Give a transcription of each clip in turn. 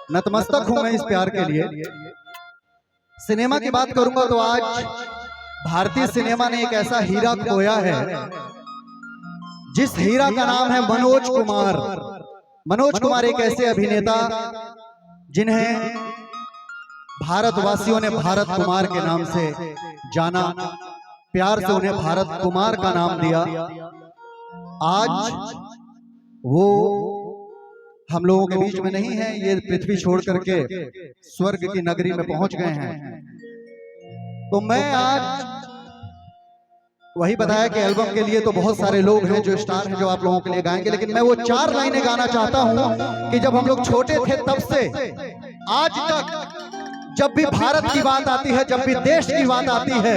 नतमस्तक हूं मैं इस प्यार के लिए। सिनेमा की बात करूंगा तो आज भारतीय सिनेमा ने एक ऐसा हीरा खोया है, जिस हीरा का नाम है मनोज कुमार। मनोज कुमार एक ऐसे अभिनेता जिन्हें भारतवासियों ने भारत कुमार के नाम से जाना, प्यार से उन्हें भारत कुमार का नाम दिया। आज वो हम लोगों के बीच में नहीं है, ये पृथ्वी छोड़ करके स्वर्ग की नगरी में पहुंच गए हैं। तो मैं आज वही बताया कि एल्बम के लिए तो बहुत सारे लोग हैं जो स्टार हैं जो आप लोगों के लिए गाएंगे, लेकिन मैं वो 4 लाइनें गाना चाहता हूं कि जब हम लोग छोटे थे तब से आज तक जब भी भारत की बात आती है, जब भी देश की बात आती है,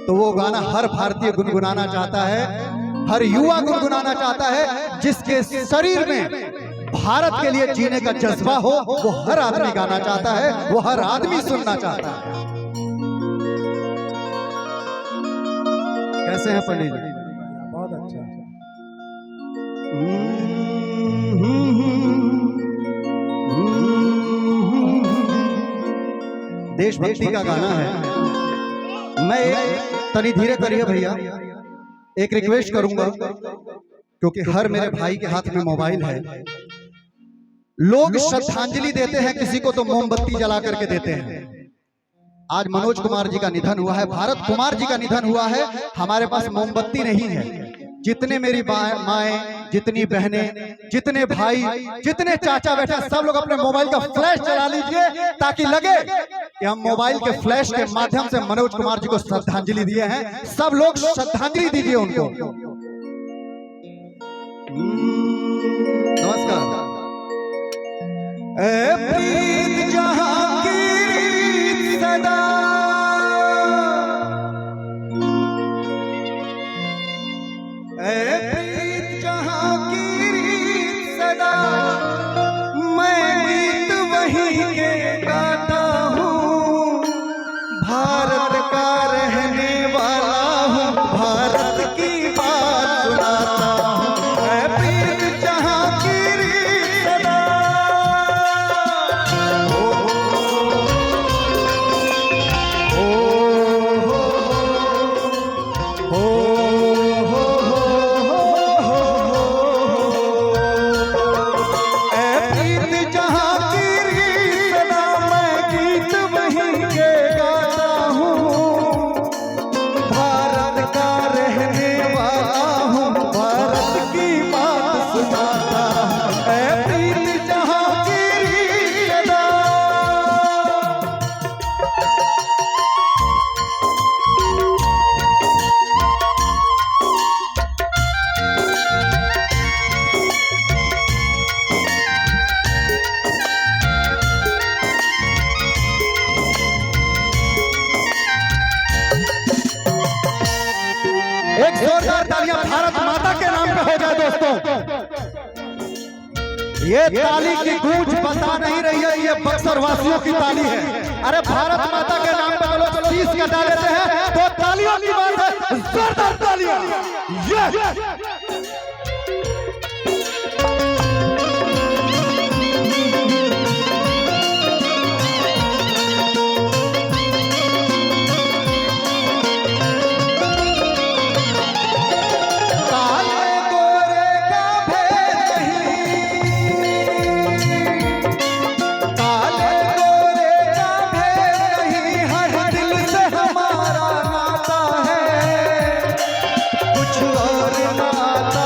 तो वो गाना हर भारतीय गुनगुनाना चाहता है, हर युवा गुनगुनाना चाहता है। जिसके शरीर में भारत के लिए जीने का जज्बा हो, वो हर आदमी गाना चाहता है, वो हर आदमी सुनना चाहता है। कैसे हैं पंडित जी? बहुत अच्छा। देशभक्ति का गाना है। मैं तनी धीरे करिए भैया, एक रिक्वेस्ट करूंगा, क्योंकि हर मेरे भाई के हाथ में मोबाइल है। लोग श्रद्धांजलि देते हैं किसी को तो मोमबत्ती जला करके देते हैं। आज मनोज कुमार जी का निधन हुआ है, भारत कुमार जी का निधन हुआ है। हमारे पास मोमबत्ती नहीं है। जितने मेरी माएं, जितनी बहनें, जितने भाई, जितने चाचा बैठे, सब लोग अपने मोबाइल का फ्लैश जला लीजिए, ताकि लगे कि हम मोबाइल के फ्लैश के माध्यम से मनोज कुमार जी को श्रद्धांजलि दिए हैं। सब लोग श्रद्धांजलि दीजिए उनको। नमस्कार। ए प्रीत जहां की रीत सदा, ए प्रीत जहां की रीत सदा, मैं गीत वही के गाता हूँ, भारत का रहने वाला हूँ, भारत की बात सुनाता हूँ। ए प्रीत जहां की रीत सदा, एक जोरदार तालियां भारत माता के नाम पे हो जाए दोस्तों। ये ताली की गूंज बता नहीं रही है, ये बक्सर वासियों की ताली है। अरे भारत माता के नाम पे लोग 30 कटा लेते हैं, तो तालियों की बात है, जोरदार तालियां। कुछ और नाता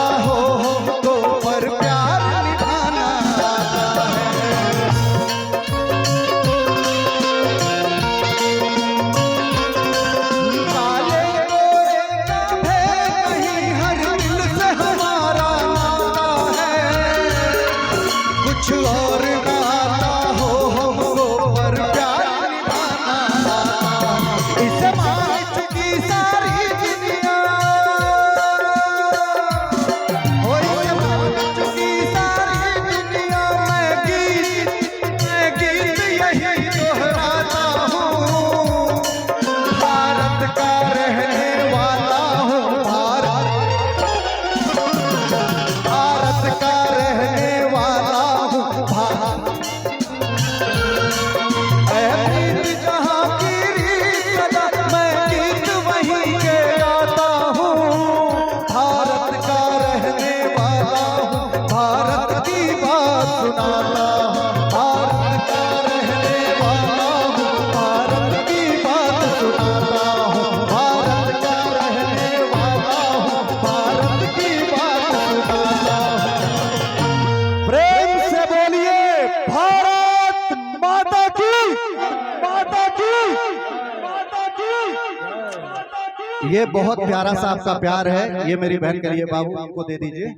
ये बहुत प्यारा सा आपका प्यार है, ये मेरी बहन के लिए बाबू आपको दे दीजिए।